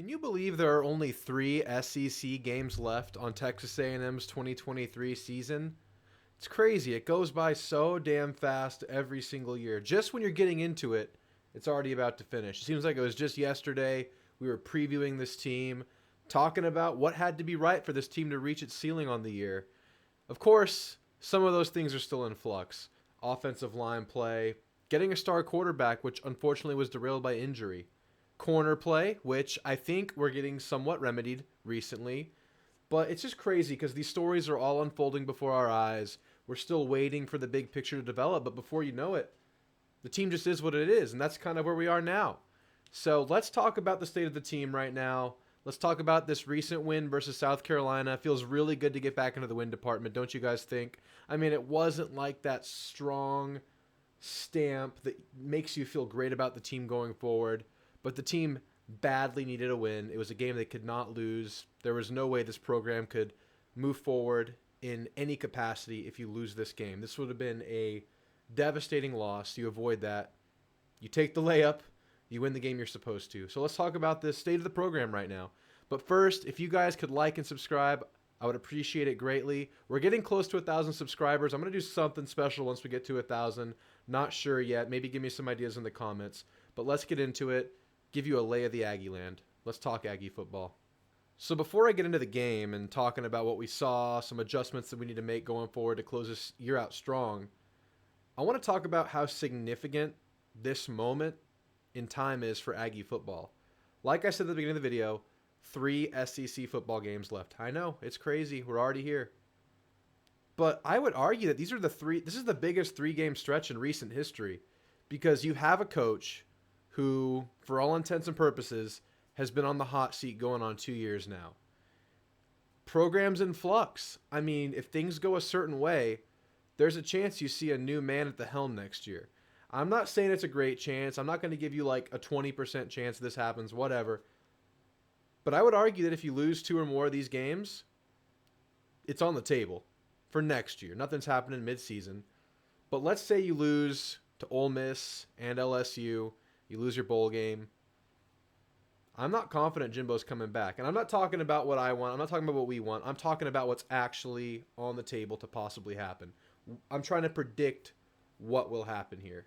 Can you believe there are only 3 SEC games left on Texas A&M's 2023 season? It's crazy. It goes by so damn fast every single year. Just when you're getting into it, it's already about to finish. It seems like it was just yesterday we were previewing this team, talking about what had to be right for this team to reach its ceiling on the year. Of course, some of those things are still in flux. Offensive line play, getting a star quarterback, which unfortunately was derailed by injury. Corner play, which I think we're getting somewhat remedied recently. But it's just crazy because these stories are all unfolding before our eyes. We're still waiting for the big picture to develop, but before you know it, the team just is what it is, and that's kind of where we are now. So let's talk about the state of the team right now. Let's talk about this recent win versus South Carolina. It feels really good to get back into the win department, don't you guys think? I mean, it wasn't like that strong stamp that makes you feel great about the team going forward, but the team badly needed a win. It was a game they could not lose. There was no way this program could move forward in any capacity if you lose this game. This would have been a devastating loss. You avoid that. You take the layup. You win the game you're supposed to. So let's talk about the state of the program right now. But first, if you guys could like and subscribe, I would appreciate it greatly. We're getting close to 1,000 subscribers. I'm going to do something special once we get to 1,000. Not sure yet. Maybe give me some ideas in the comments. But let's get into it. Give you a lay of the Aggie land. Let's talk Aggie football. So before I get into the game and talking about what we saw, some adjustments that we need to make going forward to close this year out strong, I want to talk about how significant this moment in time is for Aggie football. Like I said at the beginning of the video, 3 SEC football games left. I know, it's crazy. We're already here. But I would argue that this is the biggest 3-game stretch in recent history because you have a coach who, for all intents and purposes, has been on the hot seat going on 2 years now. Programs in flux. I mean, if things go a certain way, there's a chance you see a new man at the helm next year. I'm not saying it's a great chance. I'm not going to give you like a 20% chance this happens, whatever. But I would argue that if you lose 2 or more of these games, it's on the table for next year. Nothing's happening midseason. But let's say you lose to Ole Miss and LSU. You lose your bowl game. I'm not confident Jimbo's coming back. And I'm not talking about what I want. I'm not talking about what we want. I'm talking about what's actually on the table to possibly happen. I'm trying to predict what will happen here.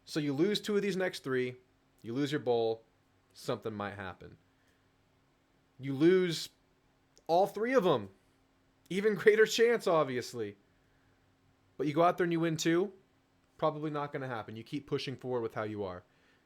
So you lose 2 of these next 3. You lose your bowl. Something might happen. You lose all 3 of them. Even greater chance, obviously. But you go out there and you win 2. Probably not going to happen. You keep pushing forward with how you are.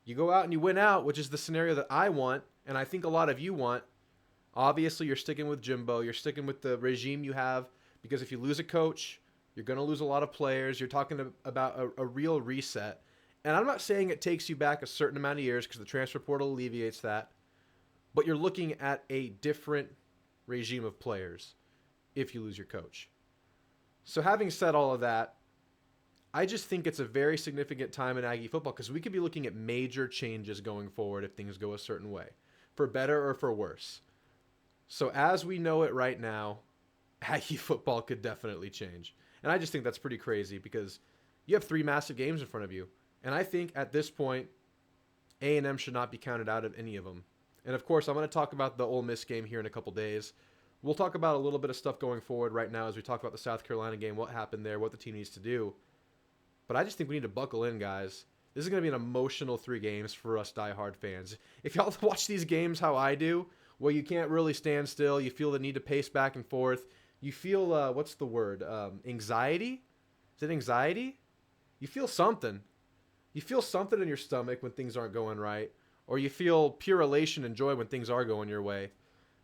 You go out and you win out, which is the scenario that I want, and I think a lot of you want. Obviously, you're sticking with Jimbo. You're sticking with the regime you have, because if you lose a coach, you're going to lose a lot of players. You're talking about a real reset. And I'm not saying it takes you back a certain amount of years, because the transfer portal alleviates that, but you're looking at a different regime of players if you lose your coach. So having said all of that, I just think it's a very significant time in Aggie football because we could be looking at major changes going forward if things go a certain way, for better or for worse. So as we know it right now, Aggie football could definitely change. And I just think that's pretty crazy because you have 3 massive games in front of you. And I think at this point, A&M should not be counted out of any of them. And of course, I'm going to talk about the Ole Miss game here in a couple days. We'll talk about a little bit of stuff going forward right now as we talk about the South Carolina game, what happened there, what the team needs to do. But I just think we need to buckle in, guys. This is going to be an emotional 3 games for us diehard fans. If y'all watch these games how I do, where you can't really stand still, you feel the need to pace back and forth, you feel, what's the word, anxiety? Is it anxiety? You feel something. You feel something in your stomach when things aren't going right, or you feel pure elation and joy when things are going your way.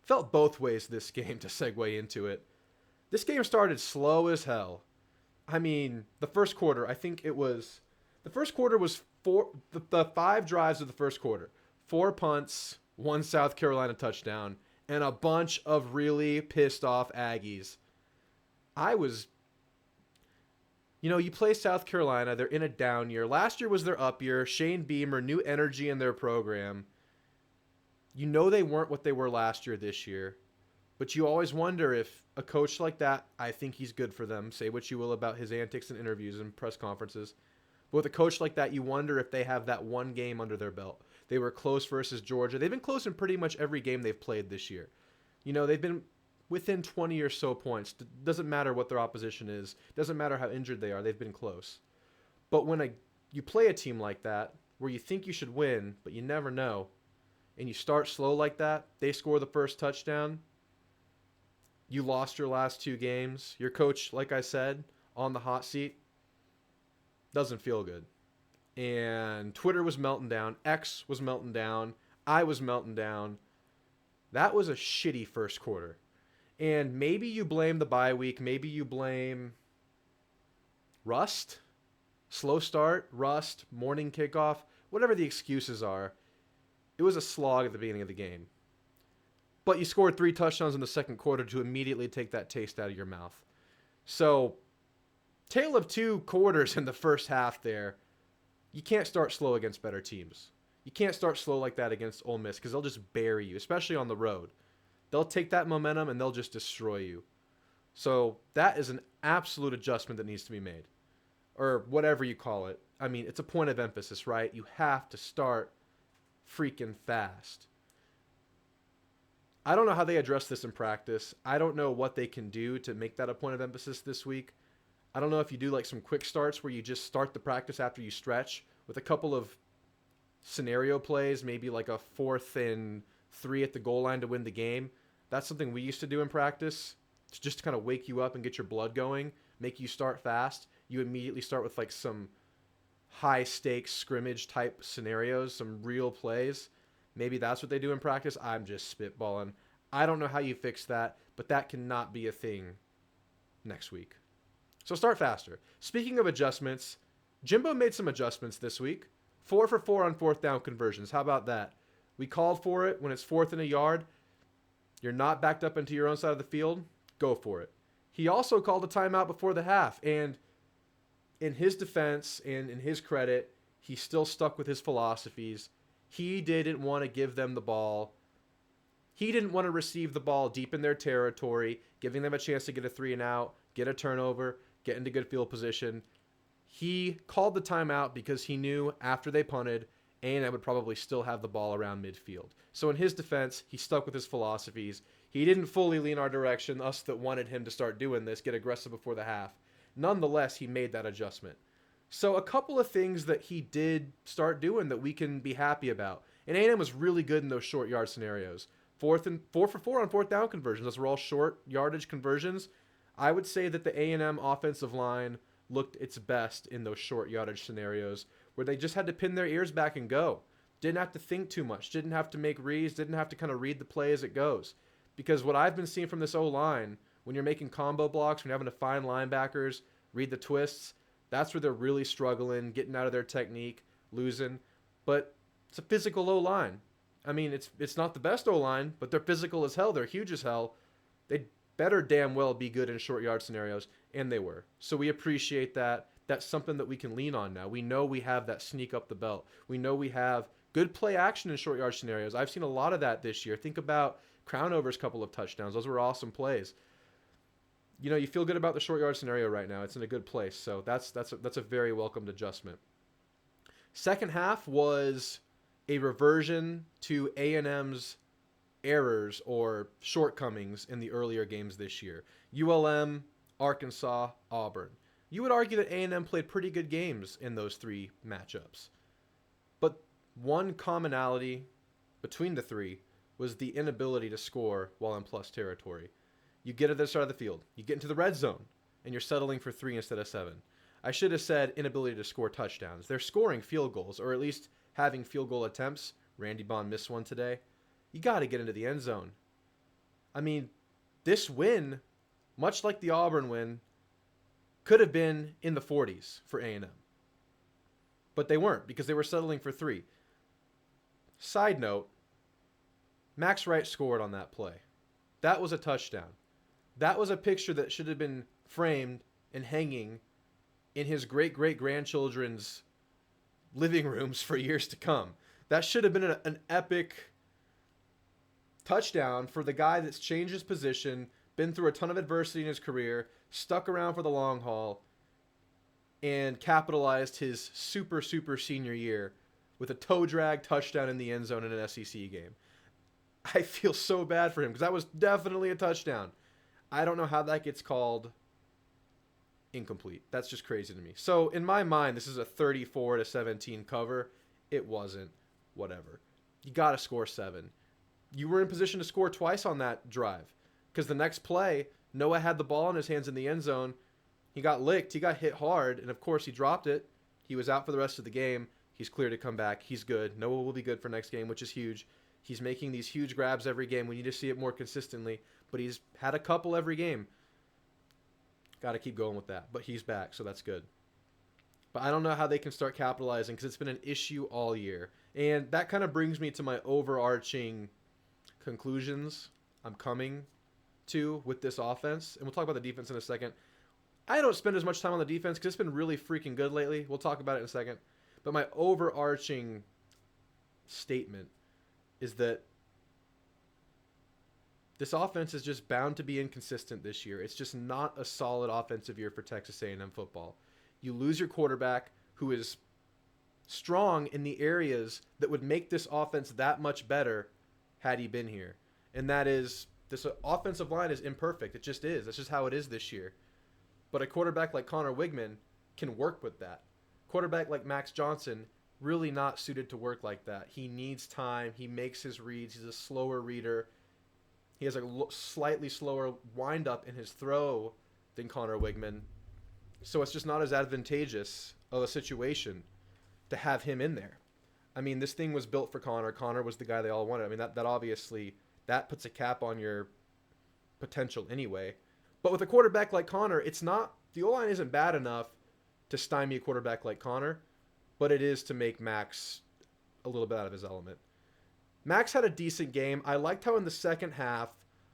Felt both ways this game to segue into it. This game started slow as hell. I mean, the first quarter, the first quarter was the 5 drives of the first quarter. 4 punts, 1 South Carolina touchdown, and a bunch of really pissed off Aggies. You play South Carolina, they're in a down year. Last year was their up year. Shane Beamer, new energy in their program. You know they weren't what they were last year this year. But you always wonder if a coach like that, I think he's good for them. Say what you will about his antics in interviews and press conferences. But with a coach like that, you wonder if they have that one game under their belt. They were close versus Georgia. They've been close in pretty much every game they've played this year. They've been within 20 or so points. Doesn't matter what their opposition is. Doesn't matter how injured they are. They've been close. But when you play a team like that, where you think you should win, but you never know, and you start slow like that, they score the first touchdown, you lost your last 2 games, your coach, like I said, on the hot seat, doesn't feel good. And Twitter was melting down, X was melting down, I was melting down. That was a shitty first quarter. And maybe you blame the bye week, maybe you blame rust, slow start, rust, morning kickoff, whatever the excuses are. It was a slog at the beginning of the game. But you scored 3 touchdowns in the second quarter to immediately take that taste out of your mouth. So, tale of 2 quarters in the first half there. You can't start slow against better teams. You can't start slow like that against Ole Miss because they'll just bury you, especially on the road. They'll take that momentum and they'll just destroy you. So that is an absolute adjustment that needs to be made. Or whatever you call it. I mean, it's a point of emphasis, right? You have to start freaking fast. I don't know how they address this in practice. I don't know what they can do to make that a point of emphasis this week. I don't know if you do like some quick starts where you just start the practice after you stretch with a couple of scenario plays, maybe like a 4th and 3 at the goal line to win the game. That's something we used to do in practice. It's just to kind of wake you up and get your blood going, make you start fast. You immediately start with like some high stakes scrimmage type scenarios, some real plays. Maybe that's what they do in practice. I'm just spitballing. I don't know how you fix that, but that cannot be a thing next week. So start faster. Speaking of adjustments, Jimbo made some adjustments this week. 4 for 4 on 4th down conversions. How about that? We called for it when it's 4th and a yard. You're not backed up into your own side of the field. Go for it. He also called a timeout before the half. And in his defense and in his credit, he still stuck with his philosophies. He didn't want to give them the ball. He didn't want to receive the ball deep in their territory, giving them a chance to get a 3 and out, get a turnover, get into good field position. He called the timeout because he knew after they punted, A&M would probably still have the ball around midfield. So in his defense, he stuck with his philosophies. He didn't fully lean our direction, us that wanted him to start doing this, get aggressive before the half. Nonetheless, he made that adjustment. So a couple of things that he did start doing that we can be happy about. And A&M was really good in those short yard scenarios. 4 for 4 on 4th down conversions. Those were all short yardage conversions. I would say that the A&M offensive line looked its best in those short yardage scenarios where they just had to pin their ears back and go. Didn't have to think too much. Didn't have to make reads. Didn't have to kind of read the play as it goes. Because what I've been seeing from this O-line, when you're making combo blocks, when you're having to find linebackers, read the twists, that's where they're really struggling, getting out of their technique, losing. But it's a physical O-line. I mean, it's not the best O-line, but they're physical as hell. They're huge as hell. They better damn well be good in short yard scenarios, and they were. So we appreciate that. That's something that we can lean on now. We know we have that sneak up the belt. We know we have good play action in short yard scenarios. I've seen a lot of that this year. Think about Crownover's couple of touchdowns. Those were awesome plays. You feel good about the short yard scenario right now. It's in a good place. So that's a very welcomed adjustment. Second half was a reversion to A&M's errors or shortcomings in the earlier games this year. ULM, Arkansas, Auburn. You would argue that A&M played pretty good games in those 3 matchups. But one commonality between the 3 was the inability to score while in plus territory. You get to the side of the field, you get into the red zone, and you're settling for 3 instead of 7. I should have said inability to score touchdowns. They're scoring field goals, or at least having field goal attempts. Randy Bond missed one today. You got to get into the end zone. I mean, this win, much like the Auburn win, could have been in the 40s for A&M. But they weren't because they were settling for 3. Side note, Max Wright scored on that play. That was a touchdown. That was a picture that should have been framed and hanging in his great-great-grandchildren's living rooms for years to come. That should have been an epic touchdown for the guy that's changed his position, been through a ton of adversity in his career, stuck around for the long haul, and capitalized his super senior year with a toe drag touchdown in the end zone in an SEC game. I feel so bad for him because that was definitely a touchdown. I don't know how that gets called incomplete. That's just crazy to me. So in my mind, this is a 34-17 cover. It wasn't. Whatever. You got to score 7. You were in position to score twice on that drive because the next play, Noah had the ball in his hands in the end zone. He got licked. He got hit hard, and of course he dropped it. He was out for the rest of the game. He's clear to come back. He's good. Noah will be good for next game, which is huge. He's making these huge grabs every game. We need to see it more consistently, but he's had a couple every game. Got to keep going with that, but he's back, so that's good. But I don't know how they can start capitalizing because it's been an issue all year. And that kind of brings me to my overarching conclusions I'm coming to with this offense. And we'll talk about the defense in a second. I don't spend as much time on the defense because it's been really freaking good lately. We'll talk about it in a second. But my overarching statement is that this offense is just bound to be inconsistent this year. It's just not a solid offensive year for Texas A&M football. You lose your quarterback, who is strong in the areas that would make this offense that much better had he been here. And that is, this offensive line is imperfect. It just is. That's just how it is this year. But a quarterback like Connor Wigman can work with that. Quarterback like Max Johnson, really not suited to work like that. He needs time. He makes his reads. He's a slower reader. He has a slightly slower wind-up in his throw than Connor Wigman. So it's just not as advantageous of a situation to have him in there. I mean, this thing was built for Connor. Connor was the guy they all wanted. I mean, that obviously, that puts a cap on your potential anyway. But with a quarterback like Connor, it's not, the O-line isn't bad enough to stymie a quarterback like Connor, but it is to make Max a little bit out of his element. Max had a decent game. I liked how in the second half,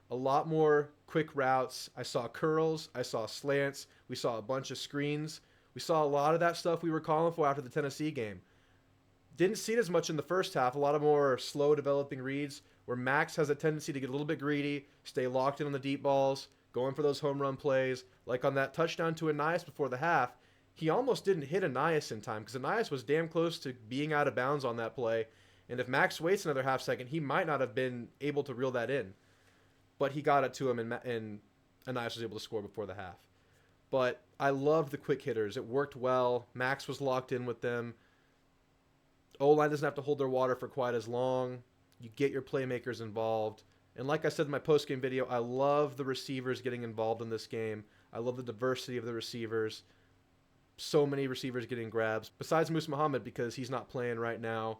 a lot more quick routes. I saw curls. I saw slants. We saw a bunch of screens. We saw a lot of that stuff we were calling for after the Tennessee game. Didn't see it as much in the first half. A lot of more slow developing reads where Max has a tendency to get a little bit greedy, stay locked in on the deep balls, going for those home run plays. Like on that touchdown to Anias before the half, he almost didn't hit Anias in time because Anias was damn close to being out of bounds on that play. And if Max waits another half second, he might not have been able to reel that in. But he got it to him, and Anias was able to score before the half. But I loved the quick hitters. It worked well. Max was locked in with them. O-line doesn't have to hold their water for quite as long. You get your playmakers involved. And like I said in my post-game video, I love the receivers getting involved in this game. I love the diversity of the receivers. So many receivers getting grabs. Besides Moose Muhammad, because he's not playing right now.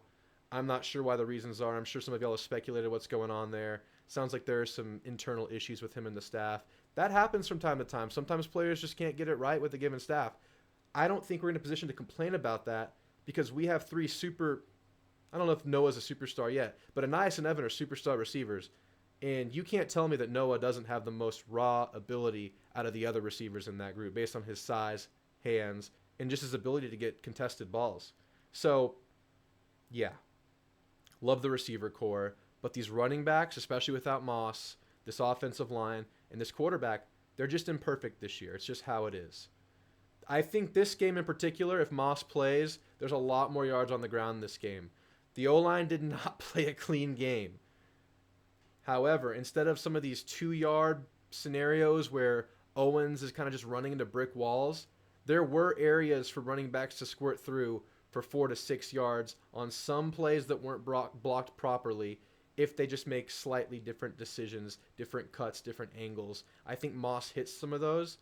I'm not sure why the reasons are. I'm sure some of y'all have speculated what's going on there. Sounds like there are some internal issues with him and the staff. That happens from time to time. Sometimes players just can't get it right with the given staff. I don't think we're in a position to complain about that because we have 3 super... I don't know if Noah's a superstar yet, but Anias and Evan are superstar receivers. And you can't tell me that Noah doesn't have the most raw ability out of the other receivers in that group based on his size, hands, and just his ability to get contested balls. So, yeah. Love the receiver core, but these running backs, especially without Moss, this offensive line, and this quarterback, they're just imperfect this year. It's just how it is. I think this game in particular, if Moss plays, there's a lot more yards on the ground in this game. The O-line did not play a clean game. However, instead of some of these 2-yard scenarios where Owens is kind of just running into brick walls, there were areas for running backs to squirt through for 4 to 6 yards on some plays that weren't blocked properly if they just make slightly different decisions, different cuts, different angles. I think Moss hits some of those.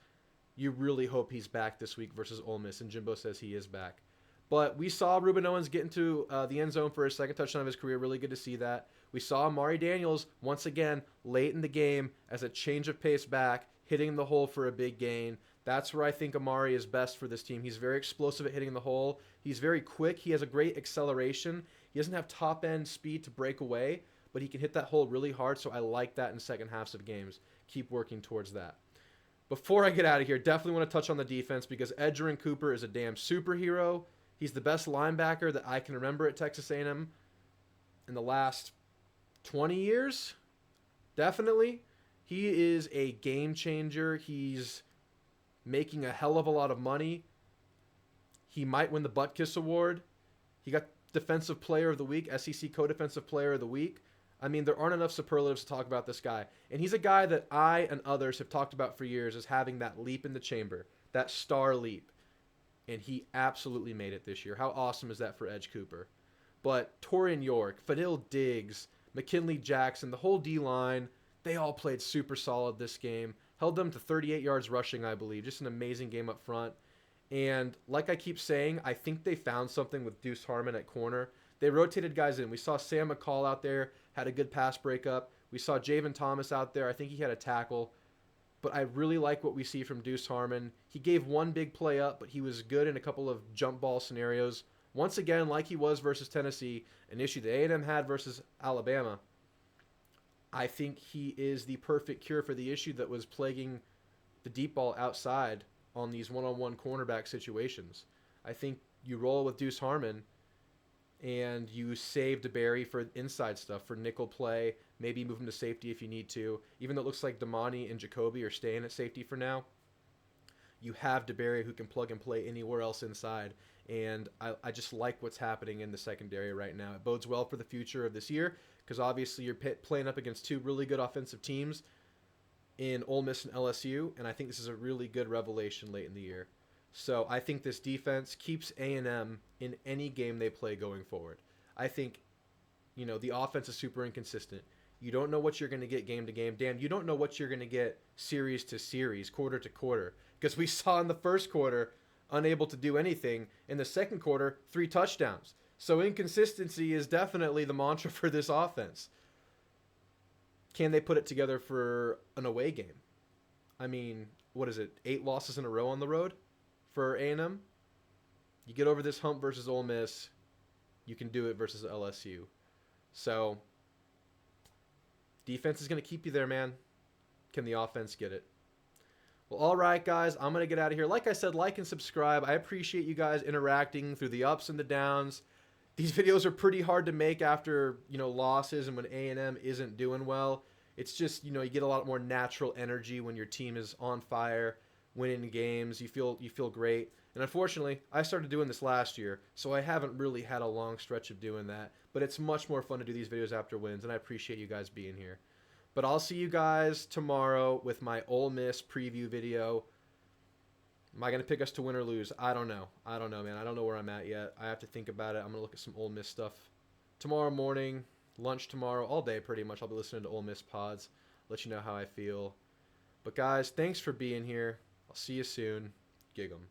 You really hope he's back this week versus Ole Miss, and Jimbo says he is back. But we saw Ruben Owens get into the end zone for his second touchdown of his career. Really good to see that. We saw Amari Daniels, once again, late in the game as a change of pace back, hitting the hole for a big gain. That's where I think Amari is best for this team. He's very explosive at hitting the hole. He's very quick. He has a great acceleration. He doesn't have top-end speed to break away, but he can hit that hole really hard, so I like that in second halves of games. Keep working towards that. Before I get out of here, definitely want to touch on the defense because Edgerrin Cooper is a damn superhero. He's the best linebacker that I can remember at Texas A&M in the last 20 years. Definitely. He is a game changer. He's making a hell of a lot of money. He might win the Butt Kiss Award. He got Defensive Player of the Week, SEC Co-Defensive Player of the Week. I mean, there aren't enough superlatives to talk about this guy. And he's a guy that I and others have talked about for years as having that leap in the chamber, that star leap. And he absolutely made it this year. How awesome is that for Edge Cooper? But Torian York, Fadil Diggs, McKinley Jackson, the whole D-line, they all played super solid this game. Held them to 38 yards rushing, I believe. Just an amazing game up front. And like I keep saying, I think they found something with Deuce Harmon at corner. They rotated guys in. We saw Sam McCall out there, had a good pass breakup. We saw Javen Thomas out there. I think he had a tackle. But I really like what we see from Deuce Harmon. He gave one big play up, but he was good in a couple of jump ball scenarios. Once again, like he was versus Tennessee, an issue that A&M had versus Alabama. I think he is the perfect cure for the issue that was plaguing the deep ball outside on these one-on-one cornerback situations. I think you roll with Deuce Harmon and you save DeBerry for inside stuff, for nickel play, maybe move him to safety if you need to. Even though it looks like Damani and Jacoby are staying at safety for now, you have DeBerry who can plug and play anywhere else inside. And I just like what's happening in the secondary right now. It bodes well for the future of this year because obviously you're playing up against two really good offensive teams in Ole Miss and LSU, and I think this is a really good revelation late in the year. So I think this defense keeps A&M in any game they play going forward. I think, the offense is super inconsistent. You don't know what you're going to get game to game. Dan, you don't know what you're going to get series to series, quarter to quarter. Because we saw in the first quarter, unable to do anything. In the second quarter, 3 touchdowns. So inconsistency is definitely the mantra for this offense. Can they put it together for an away game? I mean, what is it? 8 losses in a row on the road for A&M? You get over this hump versus Ole Miss, you can do it versus LSU. So defense is going to keep you there, man. Can the offense get it? Well, all right, guys, I'm going to get out of here. Like I said, like and subscribe. I appreciate you guys interacting through the ups and the downs. These videos are pretty hard to make after, losses and when A&M isn't doing well. It's just, you get a lot more natural energy when your team is on fire, winning games. You feel great. And unfortunately, I started doing this last year, so I haven't really had a long stretch of doing that. But it's much more fun to do these videos after wins, and I appreciate you guys being here. But I'll see you guys tomorrow with my Ole Miss preview video. Am I going to pick us to win or lose? I don't know, man. I don't know where I'm at yet. I have to think about it. I'm going to look at some Ole Miss stuff tomorrow morning, lunch tomorrow, all day pretty much. I'll be listening to Ole Miss pods, let you know how I feel. But guys, thanks for being here. I'll see you soon. Gig 'em.